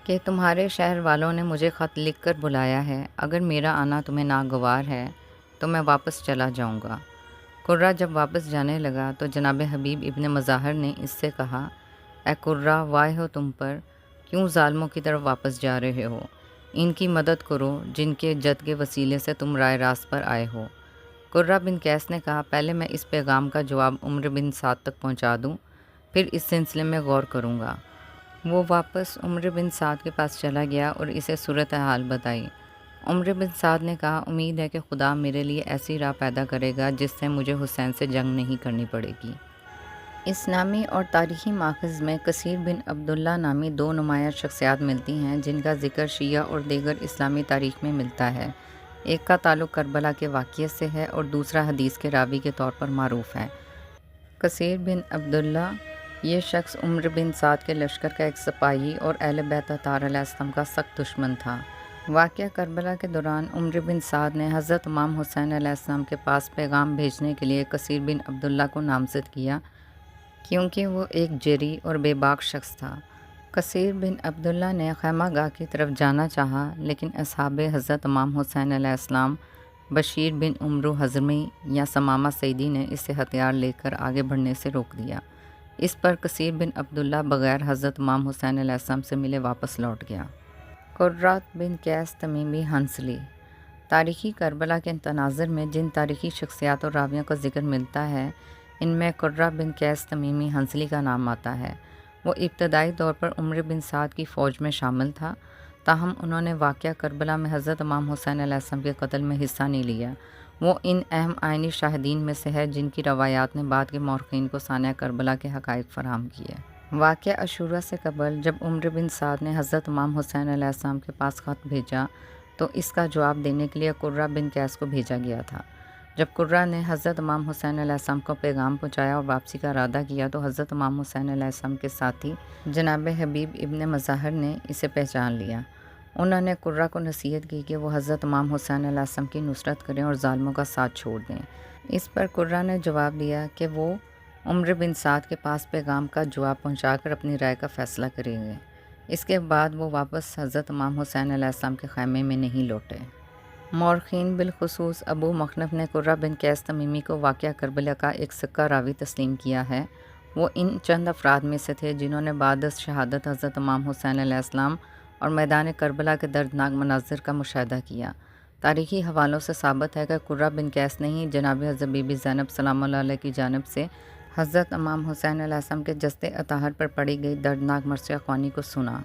کہ تمہارے شہر والوں نے مجھے خط لکھ کر بلایا ہے، اگر میرا آنا تمہیں ناگوار ہے تو میں واپس چلا جاؤں گا۔ قرہ جب واپس جانے لگا تو جناب حبیب ابن مظاہر نے اس سے کہا، اے قرہ، وائے ہو تم پر، کیوں ظالموں کی طرف واپس جا رہے ہو؟ ان کی مدد کرو جن کے جد کے وسیلے سے تم رائے راست پر آئے ہو۔ قرہ بن قیس نے کہا، پہلے میں اس پیغام کا جواب عمر بن سعد تک پہنچا دوں، پھر اس سلسلے میں غور کروں گا۔ وہ واپس عمر بن سعد کے پاس چلا گیا اور اسے صورتحال بتائی۔ عمر بن سعد نے کہا، امید ہے کہ خدا میرے لیے ایسی راہ پیدا کرے گا جس سے مجھے حسین سے جنگ نہیں کرنی پڑے گی۔ اسلامی اور تاریخی ماخذ میں کثیر بن عبداللہ نامی دو نمایاں شخصیات ملتی ہیں جن کا ذکر شیعہ اور دیگر اسلامی تاریخ میں ملتا ہے۔ ایک کا تعلق کربلا کے واقعے سے ہے اور دوسرا حدیث کے راوی کے طور پر معروف ہے۔ کثیر بن عبداللہ یہ شخص عمر بن سعد کے لشکر کا ایک سپاہی اور اہل بیت اطہار علیہ السلام کا سخت دشمن تھا۔ واقعہ کربلا کے دوران عمر بن سعد نے حضرت امام حسین علیہ السلام کے پاس پیغام بھیجنے کے لیے کثیر بن عبداللہ کو نامزد کیا کیونکہ وہ ایک جری اور بے باک شخص تھا۔ کثیر بن عبداللہ نے خیمہ گاہ کی طرف جانا چاہا لیکن اصحاب حضرت امام حسین علیہ السلام بشیر بن عمرو حضرمی یا ثمامہ سعیدی نے اسے ہتھیار لے کر آگے بڑھنے سے روک دیا۔ اس پر کثیر بن عبداللہ بغیر حضرت امام حسین علیہ السلام سے ملے واپس لوٹ گیا۔ قرۃ بن قیس تمیمی حنظلی۔ تاریخی کربلا کے تناظر میں جن تاریخی شخصیات اور راویوں کا ذکر ملتا ہے ان میں قرۃ بن قیس تمیمی حنظلی کا نام آتا ہے۔ وہ ابتدائی طور پر عمر بن سعد کی فوج میں شامل تھا، تاہم انہوں نے واقعہ کربلا میں حضرت امام حسین علیہ السلام کے قتل میں حصہ نہیں لیا۔ وہ ان اہم آئینی شاہدین میں سے ہے جن کی روایات نے بعد کے مورخین کو سانحہ کربلا کے حقائق فراہم کیے۔ واقعہ عاشوراء سے قبل جب عمر بن سعد نے حضرت امام حسین علیہ السلام کے پاس خط بھیجا تو اس کا جواب دینے کے لیے قرۃ بن قیس کو بھیجا گیا تھا۔ جب قرہ نے حضرت امام حسین علیہ السلام کو پیغام پہنچایا اور واپسی کا ارادہ کیا تو حضرت امام حسین علیہ السلام کے ساتھی جناب حبیب ابن مظاہر نے اسے پہچان لیا۔ انہوں نے قرہ کو نصیحت کی کہ وہ حضرت امام حسین علیہ السلام کی نصرت کریں اور ظالموں کا ساتھ چھوڑ دیں۔ اس پر قرہ نے جواب دیا کہ وہ عمر بن سعد کے پاس پیغام کا جواب پہنچا کر اپنی رائے کا فیصلہ کریں گے۔ اس کے بعد وہ واپس حضرت امام حسین علیہ السلام کے خیمے میں نہیں لوٹے۔ مورخین بالخصوص ابو مخنف نے قرۃ بن قیس تمیمی کو واقعہ کربلا کا ایک سکہ راوی تسلیم کیا ہے۔ وہ ان چند افراد میں سے تھے جنہوں نے بعد از شہادت حضرت امام حسین علیہ السلام اور میدان کربلا کے دردناک مناظر کا مشاہدہ کیا۔ تاریخی حوالوں سے ثابت ہے کہ قرۃ بن قیس نے ہی جناب حضرت بی بی زینب سلام اللہ علیہ کی جانب سے حضرت امام حسین علیہ السلام کے جسد اطہر پر پڑھی گئی دردناک مرثیہ خوانی کو سنا۔